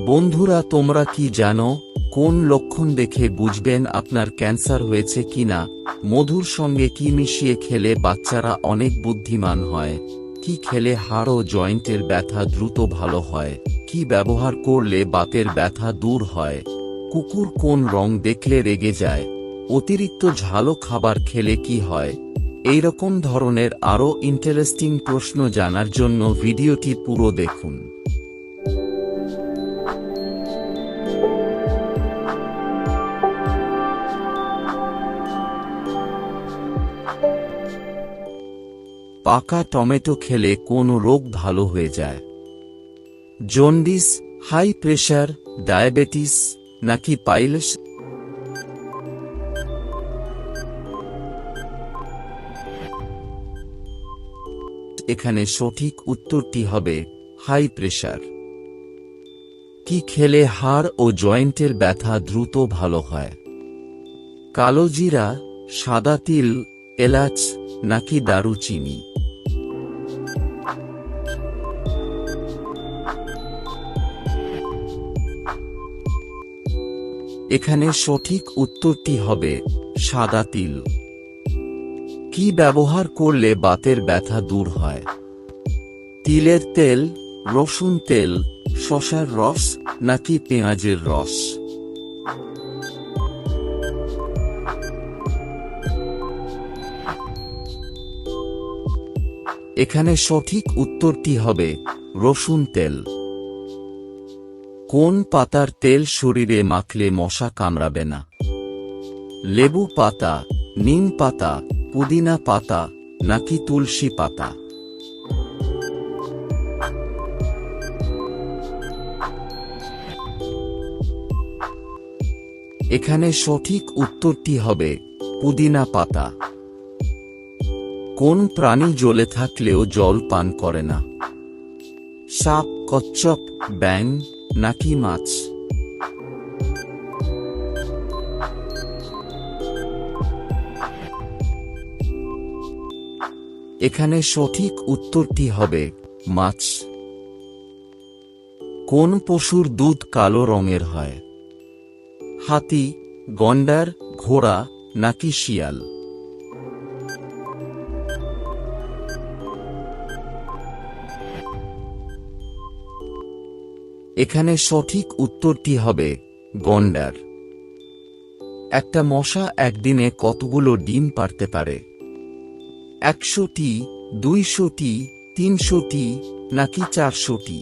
বন্ধুরা, তোমরা কি জানো কোন লক্ষণ দেখে বুঝবেন আপনার ক্যান্সার হয়েছে কিনা? মধুর সঙ্গে কি মিশিয়ে খেলে বাচ্চারা অনেক বুদ্ধিমান হয়? কি খেলে হাড় ও জয়েন্টের ব্যথা দ্রুত ভালো হয়? কি ব্যবহার করলে বাতের ব্যথা দূর হয়? কুকুর কোন রং দেখলে রেগে যায়? অতিরিক্ত ঝালো খাবার খেলে কি হয়? এই রকম ধরনের আরও ইন্টারেস্টিং প্রশ্ন জানার জন্য ভিডিওটি পুরো দেখুন। পাকা টমেটো খেলে কোন রোগ ভালো হয়ে যায়? জন্ডিস, হাই প্রেশার, ডায়াবেটিস নাকি পাইলস? এখানে সঠিক উত্তরটি হবে হাই প্রেশার। কি খেলে হাড় ও জয়েন্টের ব্যথা দ্রুত ভালো হয়? কালো জিরা, সাদা তিল, এলাচ নাকি দারুচিনি? এখানে সঠিক উত্তরটি হবে সাদা তিল। কি ব্যবহার করলে বাতের ব্যথা দূর হয়? তিলের তেল, রসুন তেল, শসার রস নাকি পেঁয়াজের রস? এখানে সঠিক উত্তরটি হবে রসুন তেল। কোন পাতার তেল শরীরে মাখলে মশা কামড়াবে না? লেবু পাতা, নিম পাতা, পুদিনা পাতা নাকি তুলসী পাতা? এখানে সঠিক উত্তরটি হবে পুদিনা পাতা। কোন প্রাণী জলে থাকলেও জল পান করে না? সাপ, কচ্ছপ, ব্যাঙ নাকি মাছ? এখানে সঠিক উত্তরটি হবে মাছ। কোন পশুর দুধ কালো রঙের হয়? হাতি, গন্ডার, ঘোড়া নাকি শিয়াল? এখানে সঠিক উত্তরটি হবে গন্ডার। একটা মশা একদিনে কতগুলো ডিম পাড়তে পারে? 100টি, 200টি, 300টি নাকি 400টি?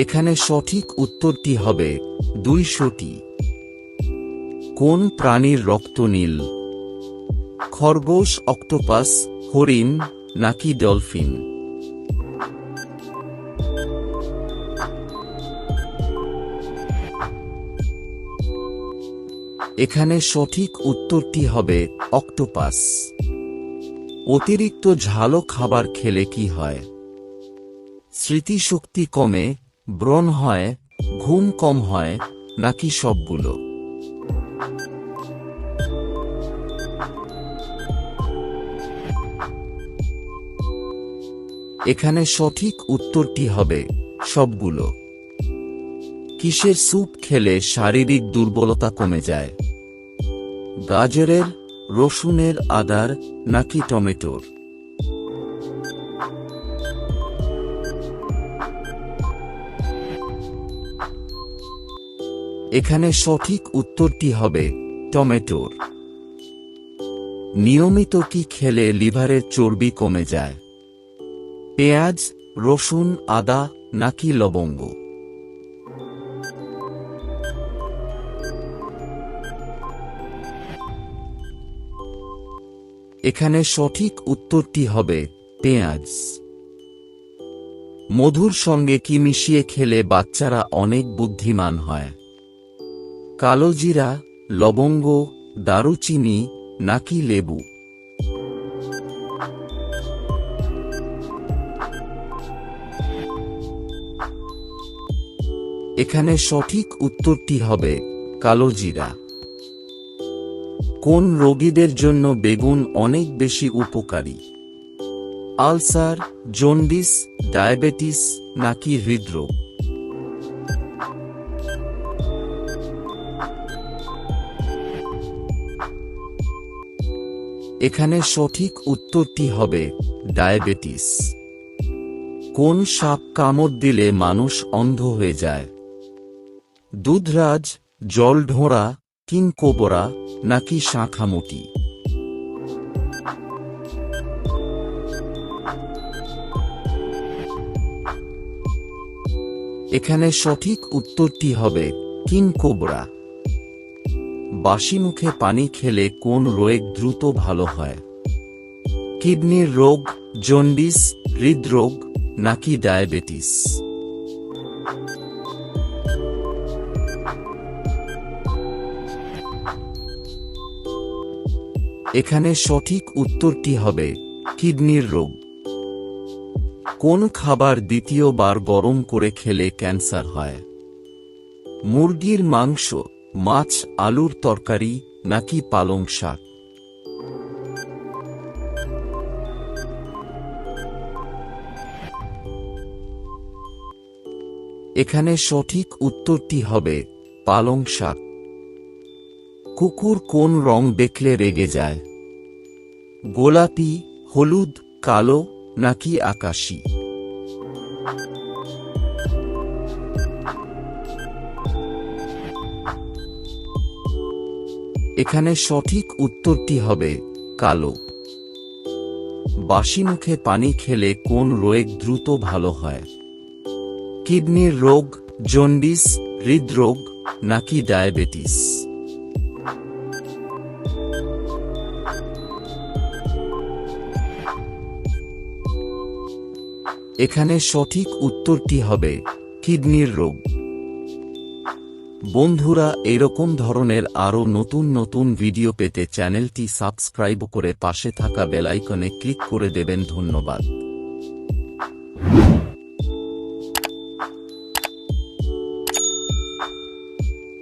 এখানে সঠিক উত্তরটি হবে 200টি। কোন প্রাণীর রক্ত নীল? খরগোশ, অক্টোপাস, হরিণ নাকি ডলফিন? এখানে সঠিক উত্তরটি হবে অক্টোপাস। অতিরিক্ত ঝালো খাবার খেলে কি হয়? স্মৃতিশক্তি কমে, ব্রণ হয়, ঘুম কম হয় নাকি সবগুলো? এখানে সঠিক উত্তরটি হবে সবগুলো। কিসের স্যুপ খেলে শারীরিক দুর্বলতা কমে যায়? গাজরের, রসুনের, আদার নাকি টমেটোর? এখানে সঠিক উত্তরটি হবে টমেটোর। নিয়মিত কি খেলে লিভারের চর্বি কমে যায়? পেঁয়াজ, রসুন, আদা নাকি লবঙ্গ? এখানে সঠিক উত্তরটি হবে পেঁয়াজ। মধুর সঙ্গে কি মিশিয়ে খেলে বাচ্চারা অনেক বুদ্ধিমান হয়? কালো জিরা, লবঙ্গ, দারুচিনি নাকি লেবু? এখানে সঠিক উত্তরটি হবে কালো জিরা। কোন রোগীদের জন্য বেগুন অনেক বেশি উপকারী? আলসার, জন্ডিস, ডায়াবেটিস নাকি হৃদরোগ? এখানে সঠিক উত্তরটি হবে ডায়াবেটিস। কোন সাপ কামড় দিলে মানুষ অন্ধ হয়ে যায়? দুধরাজ, জলঢোঁড়া, কিংকোবরা নাকি শাঁখামুটি? এখানে সঠিক উত্তরটি হবে কিংকোবরা। বাসি মুখে পানি খেলে কোন রোগ দ্রুত ভালো হয়? কিডনির রোগ, জন্ডিস, হৃদরোগ নাকি ডায়াবেটিস? এখানে সঠিক উত্তরটি হবে কিডনির রোগ। কোন খাবার দ্বিতীয়বার গরম করে খেলে ক্যান্সার হয়? মুরগির মাংস, মাছ, আলুর তরকারি নাকি পালং শাক? এখানে সঠিক উত্তরটি হবে পালং শাক। কুকুর কোন রং দেখলে রেগে যায়? গোলাপি, হলুদ, কালো নাকি আকাশী? এখানে সঠিক উত্তরটি হবে কালো। বাসি মুখে পানি খেলে কোন রোগ দ্রুত ভালো হয়? কিডনির রোগ, জন্ডিস, হৃদরোগ নাকি ডায়াবেটিস? এখানে সঠিক উত্তরটি হবে কিডনির রোগ। বন্ধুরা, এরকম ধরনের আরও নতুন নতুন ভিডিও পেতে চ্যানেলটি সাবস্ক্রাইব করে পাশে থাকা বেল আইকনে ক্লিক করে দেবেন। ধন্যবাদ।